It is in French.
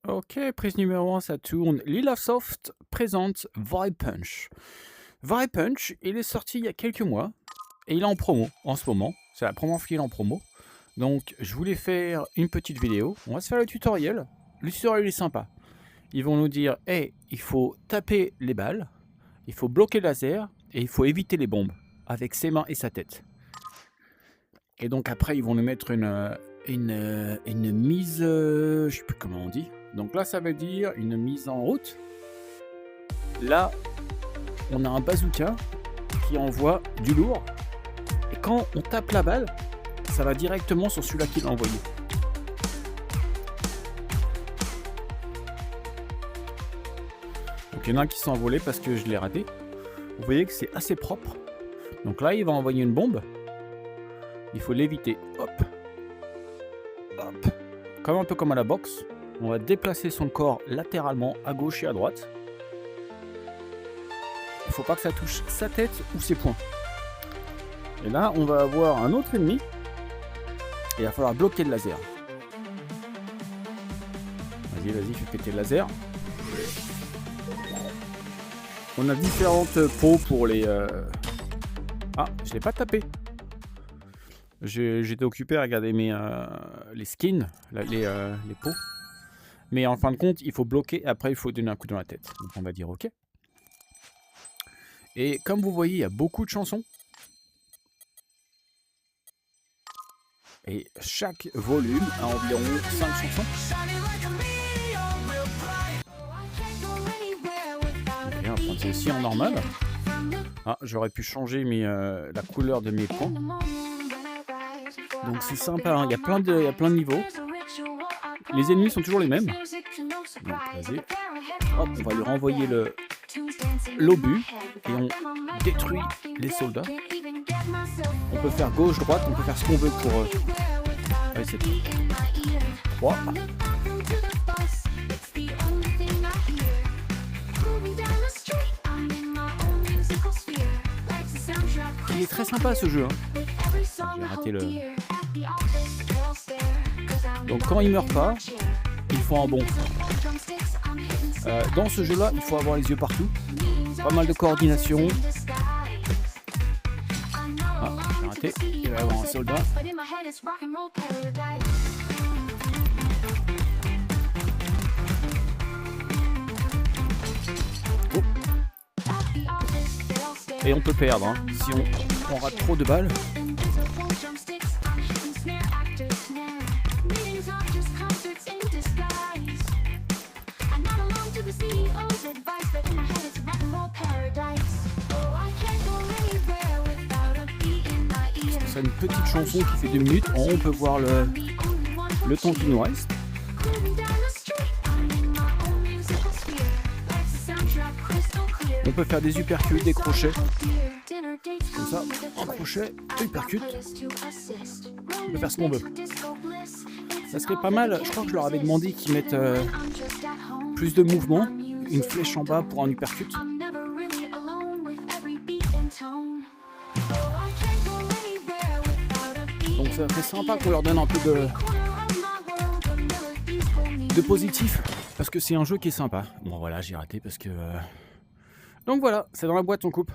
Ok, prise numéro 1, ça tourne. Lila Soft présente Vibe Punch. Vibe Punch, il est sorti il y a quelques mois et il est en promo en ce moment. C'est la première fois qu'il est en promo. Donc, je voulais faire une petite vidéo. On va se faire le tutoriel. Le tutoriel est sympa. Ils vont nous dire, hey, il faut taper les balles, il faut bloquer le laser et il faut éviter les bombes avec ses mains et sa tête. Et donc après, ils vont nous mettre une mise, je sais plus comment on dit. Donc là, ça veut dire une mise en route. Là, on a un bazooka qui envoie du lourd. Et quand on tape la balle, ça va directement sur celui-là qui l'a envoyé. Donc il y en a un qui s'est envolé parce que je l'ai raté. Vous voyez que c'est assez propre. Donc là, il va envoyer une bombe. Il faut l'éviter. Hop. Hop. Comme un peu comme à la boxe. On va déplacer son corps latéralement à gauche et à droite. Il ne faut pas que ça touche sa tête ou ses poings. Et là, on va avoir un autre ennemi. Et il va falloir bloquer le laser. Vas-y, fais péter le laser. On a différentes peaux pour les... Ah, je ne l'ai pas tapé. J'étais occupé à regarder les skins, les peaux. Mais en fin de compte, il faut bloquer et après il faut donner un coup dans la tête. Donc on va dire OK. Et comme vous voyez, il y a beaucoup de chansons. Et chaque volume a environ 5 chansons. Ok, on va prendre celle-ci en normal. Ah, j'aurais pu changer la couleur de mes points. Donc c'est sympa, hein. Il y a plein de niveaux. Les ennemis sont toujours les mêmes. Donc vas-y. Hop, on va lui renvoyer l'obus et on détruit les soldats. On peut faire gauche-droite, on peut faire ce qu'on veut pour... Allez, c'est 3. Il est très sympa ce jeu. Hein. J'ai raté le... Donc quand il meurt pas, il faut un bon. Dans ce jeu-là, il faut avoir les yeux partout. Pas mal de coordination. Ah, j'ai raté. Il va y avoir un soldat. Oh. Et on peut perdre hein, si on rate trop de balles. C'est une petite chanson qui fait 2 minutes. En haut, on peut voir le temps qui nous reste. On peut faire des uppercuts, des crochets. Comme ça, un crochet, uppercut. On peut faire ce qu'on veut. Ça serait pas mal. Je crois que je leur avais demandé qu'ils mettent plus de mouvement. Une flèche en bas pour un uppercut. Donc ça serait sympa qu'on leur donne un peu de positif. Parce que c'est un jeu qui est sympa. Bon voilà, j'ai raté parce que... Donc voilà, c'est dans la boîte, on coupe.